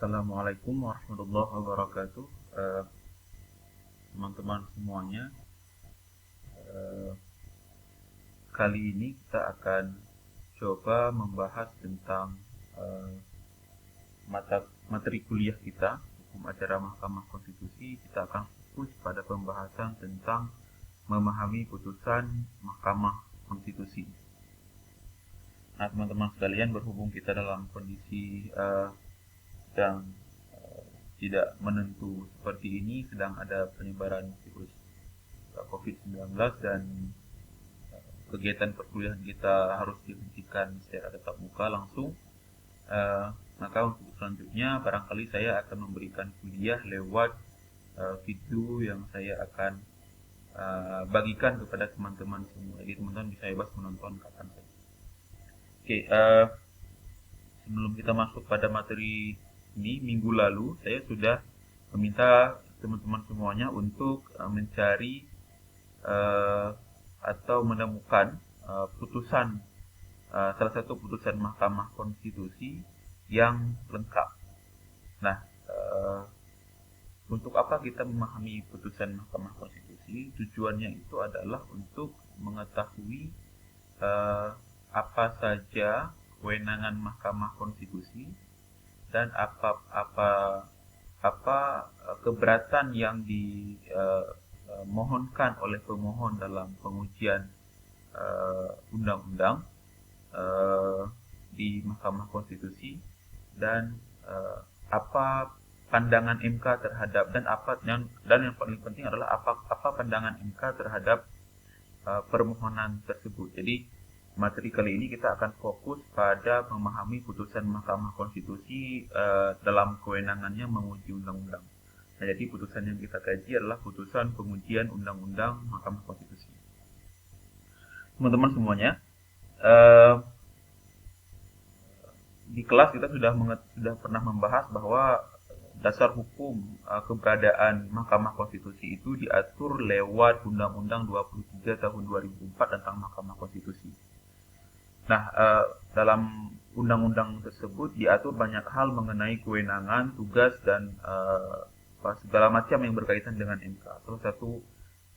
Assalamualaikum warahmatullahi wabarakatuh. Teman-teman semuanya, eh, kali ini kita akan coba membahas tentang eh, materi kuliah kita, hukum acara Mahkamah Konstitusi. Kita akan fokus pada pembahasan tentang memahami putusan Mahkamah Konstitusi. Nah, teman-teman sekalian, berhubung kita dalam kondisi sedang tidak menentu seperti ini, sedang ada penyebaran virus COVID-19 dan kegiatan perkuliahan kita harus dihentikan secara tatap muka langsung. Maka untuk selanjutnya barangkali saya akan memberikan kuliah lewat video yang saya akan bagikan kepada teman-teman semua. Jadi teman-teman bisa bebas menonton kapan saja. Oke, sebelum kita masuk pada materi ini, minggu lalu saya sudah meminta teman-teman semuanya untuk mencari atau menemukan putusan salah satu putusan Mahkamah Konstitusi yang lengkap. Nah, untuk apa kita memahami putusan Mahkamah Konstitusi? Tujuannya itu adalah untuk mengetahui apa saja kewenangan Mahkamah Konstitusi dan apa keberatan yang dimohonkan oleh pemohon dalam pengujian undang-undang di Mahkamah Konstitusi, dan apa pandangan MK terhadap, dan yang paling penting adalah apa pandangan MK terhadap permohonan tersebut. Jadi materi kali ini kita akan fokus pada memahami putusan Mahkamah Konstitusi dalam kewenangannya menguji undang-undang. Nah, jadi putusan yang kita kaji adalah putusan pengujian undang-undang Mahkamah Konstitusi. Teman-teman semuanya, di kelas kita sudah pernah membahas bahwa dasar hukum keberadaan Mahkamah Konstitusi itu diatur lewat Undang-Undang 23 tahun 2004 tentang Mahkamah Konstitusi. Nah, dalam undang-undang tersebut diatur banyak hal mengenai kewenangan, tugas, dan segala macam yang berkaitan dengan MK. Salah satu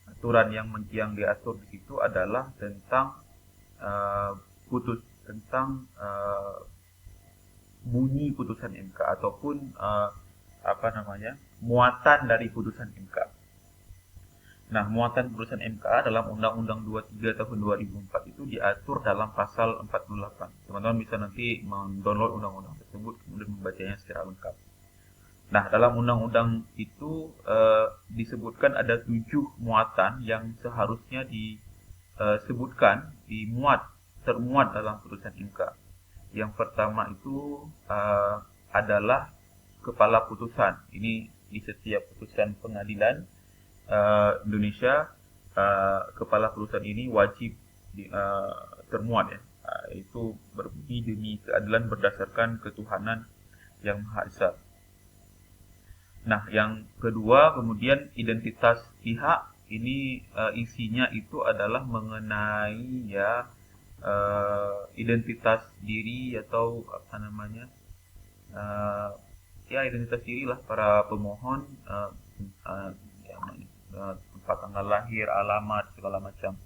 aturan yang diatur di situ adalah tentang bunyi putusan MK ataupun muatan dari putusan MK. Nah, muatan putusan MK dalam Undang-Undang 23 tahun 2004 itu diatur dalam pasal 48. Teman-teman bisa nanti mendownload undang-undang tersebut kemudian membacanya secara lengkap. Nah, dalam undang-undang itu disebutkan ada 7 muatan yang seharusnya disebutkan, termuat dalam putusan MK. Yang pertama itu adalah kepala putusan. Ini di setiap putusan pengadilan Indonesia, kepala putusan ini wajib termuat, ya. Itu berbunyi demi keadilan berdasarkan ketuhanan yang Maha Esa. Nah, yang kedua kemudian identitas pihak. Ini isinya itu adalah mengenai identitas diri atau identitas diri lah para pemohon, tempat tanggal lahir, alamat, segala macam.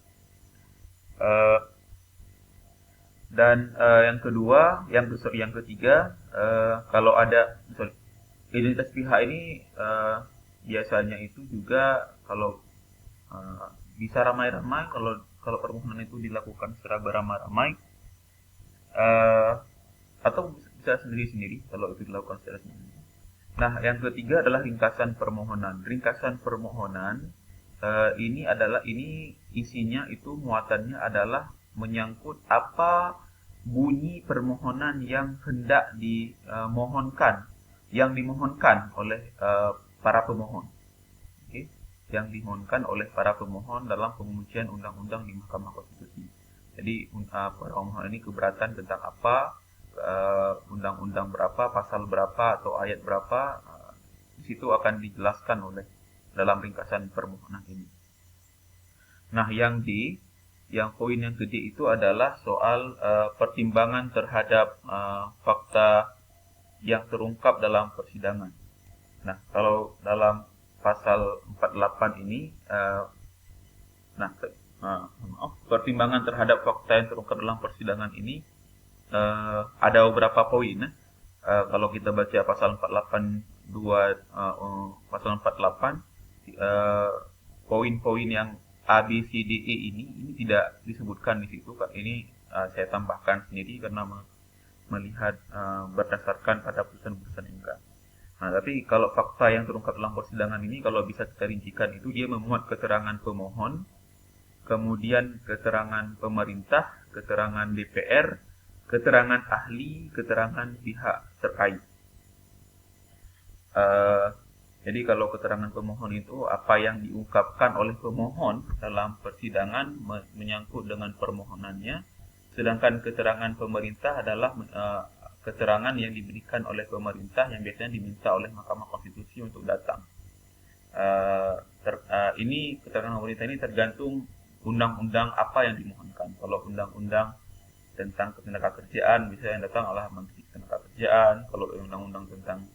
Dan yang ketiga, kalau ada identitas pihak ini biasanya itu juga kalau bisa ramai-ramai, kalau permohonan itu dilakukan secara beramai-ramai, atau bisa sendiri-sendiri kalau itu dilakukan secara sendiri. Nah, yang ketiga adalah ringkasan permohonan. Ringkasan permohonan ini isinya itu muatannya adalah menyangkut apa bunyi permohonan yang hendak dimohonkan oleh para pemohon. Okay? Yang dimohonkan oleh para pemohon dalam pengujian undang-undang di Mahkamah Konstitusi. Jadi permohonan ini keberatan tentang apa, undang-undang berapa, pasal berapa atau ayat berapa, di situ akan dijelaskan oleh dalam ringkasan permohonan ini. Nah, yang poin yang gede itu adalah soal pertimbangan terhadap fakta yang terungkap dalam persidangan. Nah, kalau dalam pasal 48 ini, pertimbangan terhadap fakta yang terungkap dalam persidangan ini ada beberapa poin. Kalau kita baca pasal 482, pasal 48, poin-poin yang A, B, C, D, E ini tidak disebutkan di situ. Ini saya tambahkan sendiri karena melihat berdasarkan pada putusan-putusan MK. Nah, tapi kalau fakta yang terungkap dalam persidangan ini, kalau bisa kita rincikan itu, dia memuat keterangan pemohon, kemudian keterangan pemerintah, keterangan DPR, keterangan ahli, keterangan pihak terkait. Jadi kalau keterangan pemohon itu apa yang diungkapkan oleh pemohon dalam persidangan menyangkut dengan permohonannya, sedangkan keterangan pemerintah adalah keterangan yang diberikan oleh pemerintah yang biasanya diminta oleh Mahkamah Konstitusi untuk datang. Ini keterangan pemerintah ini tergantung undang-undang apa yang dimohonkan. Kalau undang-undang tentang ketenagakerjaan, misalnya yang datang adalah Menteri Ketenagakerjaan. Kalau undang-undang tentang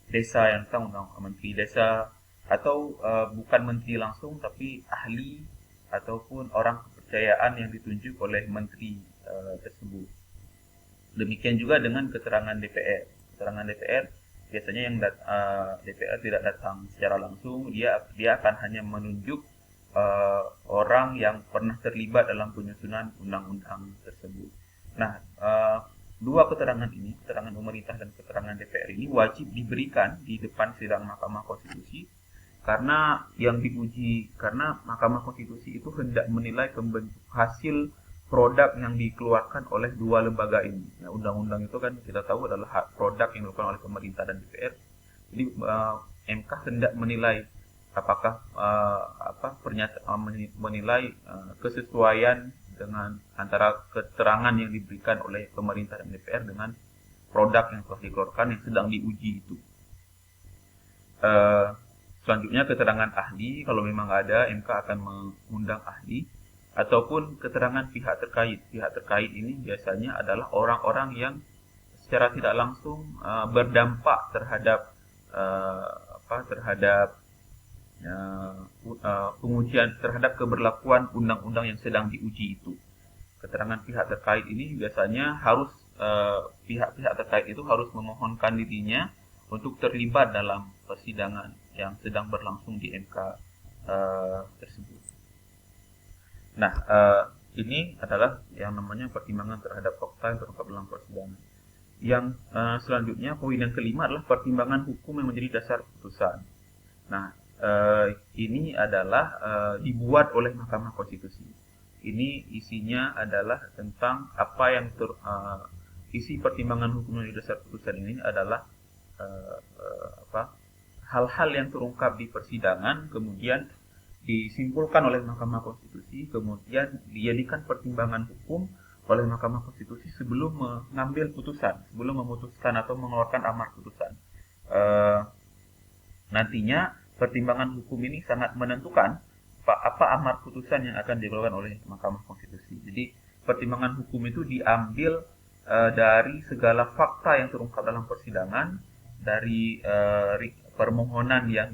desa, yang datang undang Menteri Desa, atau bukan menteri langsung tapi ahli ataupun orang kepercayaan yang ditunjuk oleh menteri tersebut. Demikian juga dengan keterangan DPR. Keterangan DPR biasanya yang DPR tidak datang secara langsung, dia akan hanya menunjuk orang yang pernah terlibat dalam penyusunan undang-undang tersebut. Nah, dua keterangan ini, keterangan pemerintah dan keterangan DPR ini wajib diberikan di depan sidang Mahkamah Konstitusi karena Mahkamah Konstitusi itu hendak menilai hasil produk yang dikeluarkan oleh dua lembaga ini. Nah, undang-undang itu kan kita tahu adalah produk yang dilakukan oleh pemerintah dan DPR. Jadi MK hendak menilai apakah menilai kesesuaian dengan antara keterangan yang diberikan oleh pemerintah dan DPR dengan produk yang telah dikeluarkan yang sedang diuji itu. Selanjutnya keterangan ahli, kalau memang ada, MK akan mengundang ahli, ataupun keterangan pihak terkait. Pihak terkait ini biasanya adalah orang-orang yang secara tidak langsung berdampak terhadap pengujian terhadap keberlakuan undang-undang yang sedang diuji itu. Keterangan pihak terkait ini biasanya harus pihak-pihak terkait itu harus memohonkan dirinya untuk terlibat dalam persidangan yang sedang berlangsung di MK tersebut. Nah, ini adalah yang namanya pertimbangan terhadap fakta yang terungkap dalam persidangan. Yang selanjutnya, poin yang kelima adalah pertimbangan hukum yang menjadi dasar putusan. Nah, ini adalah dibuat oleh Mahkamah Konstitusi. Ini isinya adalah tentang apa yang isi pertimbangan hukum yang menjadi dasar putusan ini adalah hal-hal yang terungkap di persidangan, kemudian disimpulkan oleh Mahkamah Konstitusi, kemudian dijadikan pertimbangan hukum oleh Mahkamah Konstitusi sebelum mengambil putusan, sebelum memutuskan atau mengeluarkan amar putusan. Nantinya pertimbangan hukum ini sangat menentukan apa amar putusan yang akan dikeluarkan oleh Mahkamah Konstitusi. Jadi pertimbangan hukum itu diambil dari segala fakta yang terungkap dalam persidangan, dari permohonan yang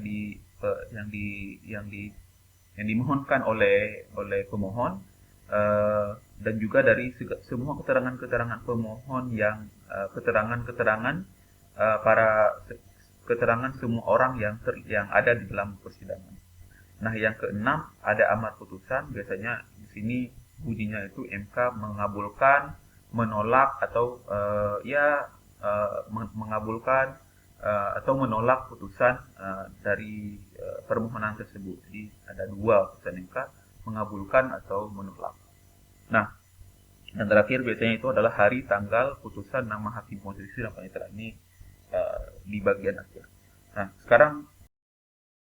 dimohonkan oleh pemohon, dan juga dari semua keterangan-keterangan pemohon yang keterangan semua orang yang ada di dalam persidangan. Nah, yang keenam ada amar putusan. Biasanya di sini bunyinya itu MK mengabulkan, menolak atau mengabulkan atau menolak putusan dari permohonan tersebut. Jadi ada dua putusan MK, mengabulkan atau menolak. Nah, yang terakhir biasanya itu adalah hari tanggal putusan nama hakim konstitusi dan panitera. Ini di bagian akhir. Nah, sekarang